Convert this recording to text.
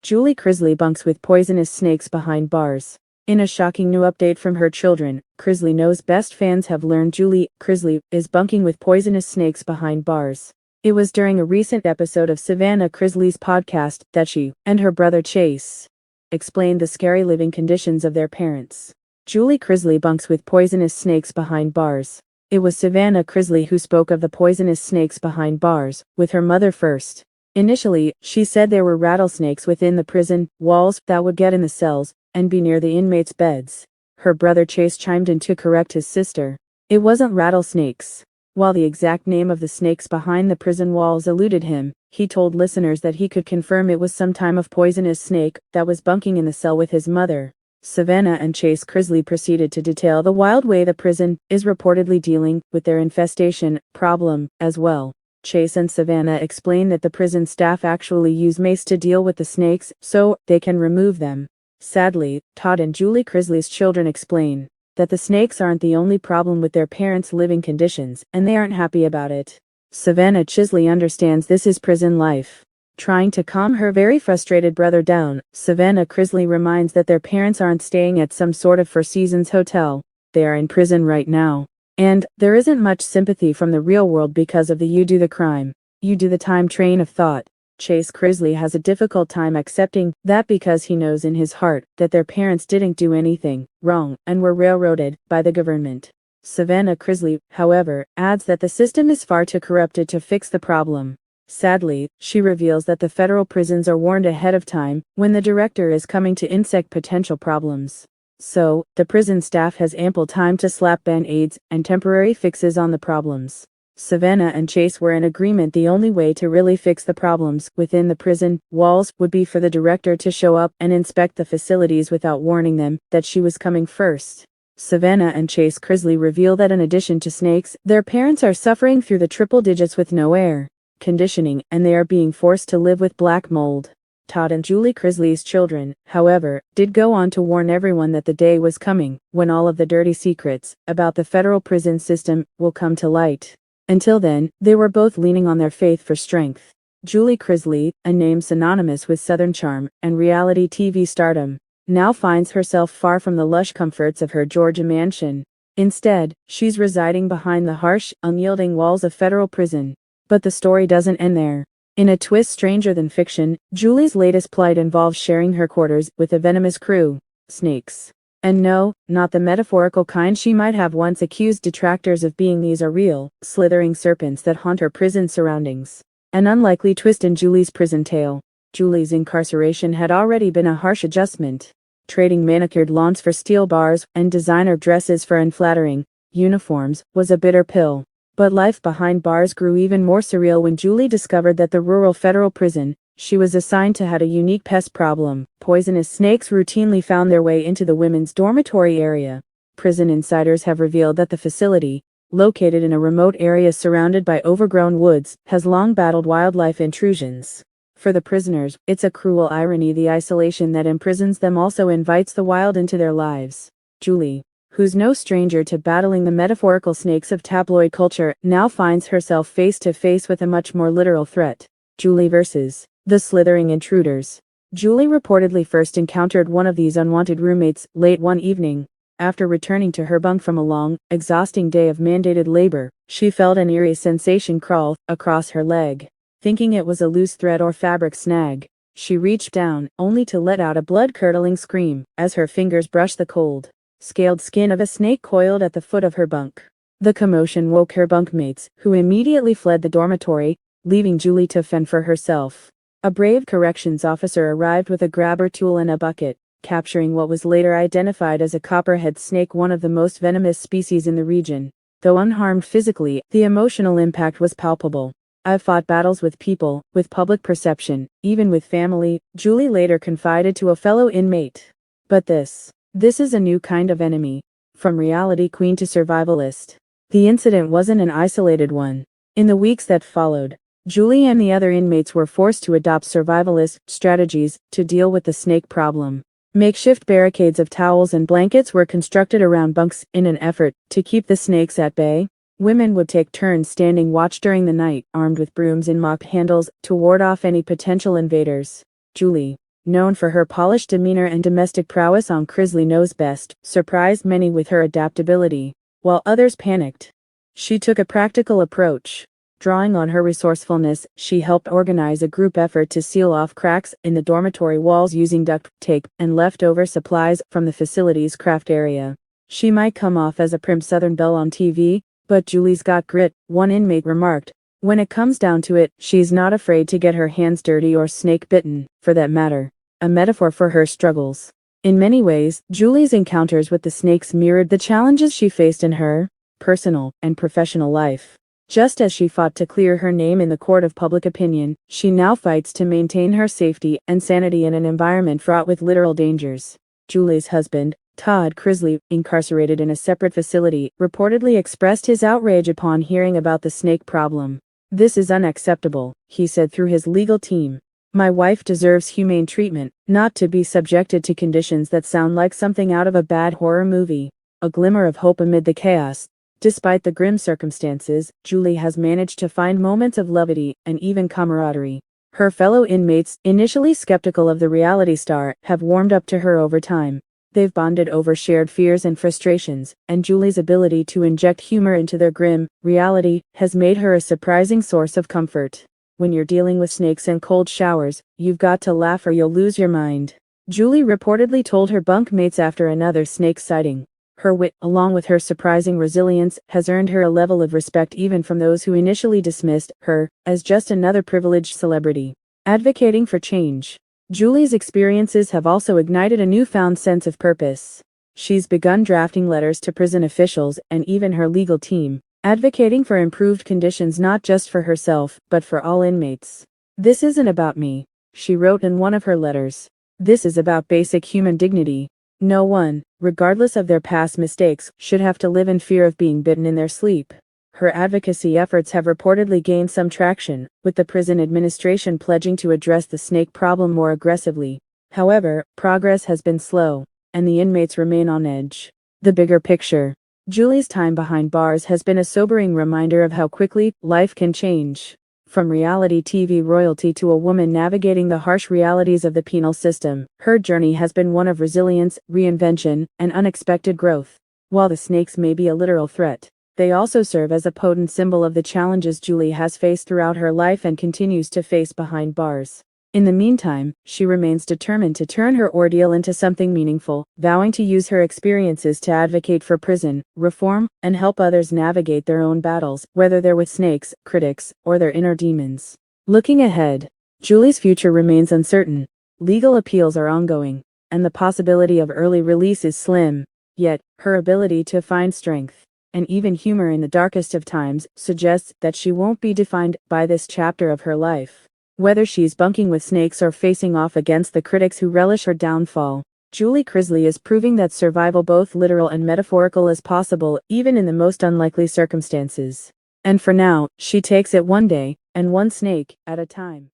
Julie Chrisley bunks with poisonous snakes behind bars. In a shocking new update from her children, Chrisley knows best. Fans have learned Julie Chrisley is bunking with poisonous snakes behind bars. It was during a recent episode of Savannah Chrisley's podcast that she and her brother Chase explained the scary living conditions of their parents. Julie Chrisley bunks with poisonous snakes behind bars. It was Savannah Chrisley who spoke of the poisonous snakes behind bars, with her mother first. Initially, she said there were rattlesnakes within the prison walls that would get in the cells and be near the inmates' beds. Her brother Chase chimed in to correct his sister. It wasn't rattlesnakes. While the exact name of the snakes behind the prison walls eluded him, he told listeners that he could confirm it was some type of poisonous snake that was bunking in the cell with his mother. Savannah and Chase Chrisley proceeded to detail the wild way the prison is reportedly dealing with their infestation problem as well. Chase and Savannah explain that the prison staff actually use mace to deal with the snakes so they can remove them. Sadly, Todd and Julie Chrisley's children explain that the snakes aren't the only problem with their parents' living conditions, and they aren't happy about it. Savannah Chrisley understands this is prison life. Trying to calm her very frustrated brother down, Savannah Chrisley reminds that their parents aren't staying at some sort of Four Seasons hotel. They are in prison right now. And there isn't much sympathy from the real world because of the you do the crime, you do the time train of thought. Chase Chrisley has a difficult time accepting that because he knows in his heart that their parents didn't do anything wrong and were railroaded by the government. Savannah Chrisley, however, adds that the system is far too corrupted to fix the problem. Sadly, she reveals that the federal prisons are warned ahead of time when the director is coming to insect potential problems. So, the prison staff has ample time to slap band-aids and temporary fixes on the problems. Savannah and Chase were in agreement the only way to really fix the problems within the prison walls would be for the director to show up and inspect the facilities without warning them that she was coming first. Savannah and Chase Chrisley reveal that in addition to snakes, their parents are suffering through the triple digits with no air conditioning, and they are being forced to live with black mold. Todd and Julie Chrisley's children, however, did go on to warn everyone that the day was coming when all of the dirty secrets about the federal prison system will come to light. Until then, they were both leaning on their faith for strength. Julie Chrisley, a name synonymous with Southern charm and reality TV stardom, now finds herself far from the lush comforts of her Georgia mansion. Instead, she's residing behind the harsh, unyielding walls of federal prison. But the story doesn't end there. In a twist stranger than fiction, Julie's latest plight involves sharing her quarters with a venomous crew, snakes. And no, not the metaphorical kind she might have once accused detractors of being. These are real, slithering serpents that haunt her prison surroundings. An unlikely twist in Julie's prison tale. Julie's incarceration had already been a harsh adjustment. Trading manicured lawns for steel bars and designer dresses for unflattering uniforms was a bitter pill. But life behind bars grew even more surreal when Julie discovered that the rural federal prison she was assigned to had a unique pest problem. Poisonous snakes routinely found their way into the women's dormitory area. Prison insiders have revealed that the facility, located in a remote area surrounded by overgrown woods, has long battled wildlife intrusions. For the prisoners, it's a cruel irony. The isolation that imprisons them also invites the wild into their lives. Julie, who's no stranger to battling the metaphorical snakes of tabloid culture, now finds herself face to face with a much more literal threat. Julie vs. the slithering intruders. Julie reportedly first encountered one of these unwanted roommates late one evening. After returning to her bunk from a long, exhausting day of mandated labor, she felt an eerie sensation crawl across her leg. Thinking it was a loose thread or fabric snag, she reached down, only to let out a blood-curdling scream as her fingers brushed the cold, scaled skin of a snake coiled at the foot of her bunk. The commotion woke her bunkmates, who immediately fled the dormitory, leaving Julie to fend for herself. A brave corrections officer arrived with a grabber tool and a bucket, capturing what was later identified as a copperhead snake, one of the most venomous species in the region. Though unharmed physically, the emotional impact was palpable. I've fought battles with people, with public perception, even with family, Julie later confided to a fellow inmate. But this is a new kind of enemy. From reality queen to survivalist. The incident wasn't an isolated one. In the weeks that followed, Julie and the other inmates were forced to adopt survivalist strategies to deal with the snake problem. Makeshift barricades of towels and blankets were constructed around bunks in an effort to keep the snakes at bay. Women would take turns standing watch during the night, armed with brooms and mop handles to ward off any potential invaders. Julie, known for her polished demeanor and domestic prowess on Chrisley Knows Best, surprised many with her adaptability, while others panicked. She took a practical approach. Drawing on her resourcefulness, she helped organize a group effort to seal off cracks in the dormitory walls using duct tape and leftover supplies from the facility's craft area. She might come off as a prim Southern belle on TV, but Julie's got grit, one inmate remarked. When it comes down to it, she's not afraid to get her hands dirty or snake bitten, for that matter. A metaphor for her struggles. In many ways, Julie's encounters with the snakes mirrored the challenges she faced in her personal and professional life. Just as she fought to clear her name in the court of public opinion, she now fights to maintain her safety and sanity in an environment fraught with literal dangers. Julie's husband, Todd Chrisley, incarcerated in a separate facility, reportedly expressed his outrage upon hearing about the snake problem. "This is unacceptable," he said through his legal team. "My wife deserves humane treatment, not to be subjected to conditions that sound like something out of a bad horror movie." A glimmer of hope amid the chaos. Despite the grim circumstances, Julie has managed to find moments of levity and even camaraderie. Her fellow inmates, initially skeptical of the reality star, have warmed up to her over time. They've bonded over shared fears and frustrations, and Julie's ability to inject humor into their grim reality has made her a surprising source of comfort. When you're dealing with snakes and cold showers, you've got to laugh or you'll lose your mind, Julie reportedly told her bunk mates after another snake sighting. Her wit, along with her surprising resilience, has earned her a level of respect even from those who initially dismissed her as just another privileged celebrity. Advocating for change. Julie's experiences have also ignited a newfound sense of purpose. She's begun drafting letters to prison officials and even her legal team, advocating for improved conditions not just for herself, but for all inmates. "This isn't about me," she wrote in one of her letters. "This is about basic human dignity. No one, regardless of their past mistakes, should have to live in fear of being bitten in their sleep." Her advocacy efforts have reportedly gained some traction, with the prison administration pledging to address the snake problem more aggressively. However, progress has been slow, and the inmates remain on edge. The bigger picture. Julie's time behind bars has been a sobering reminder of how quickly life can change. From reality TV royalty to a woman navigating the harsh realities of the penal system, her journey has been one of resilience, reinvention, and unexpected growth. While the snakes may be a literal threat, they also serve as a potent symbol of the challenges Julie has faced throughout her life and continues to face behind bars. In the meantime, she remains determined to turn her ordeal into something meaningful, vowing to use her experiences to advocate for prison reform and help others navigate their own battles, whether they're with snakes, critics, or their inner demons. Looking ahead, Julie's future remains uncertain. Legal appeals are ongoing, and the possibility of early release is slim. Yet, her ability to find strength and even humor in the darkest of times suggests that she won't be defined by this chapter of her life. Whether she's bunking with snakes or facing off against the critics who relish her downfall, Julie Chrisley is proving that survival, both literal and metaphorical, is possible, even in the most unlikely circumstances. And for now, she takes it one day, and one snake at a time.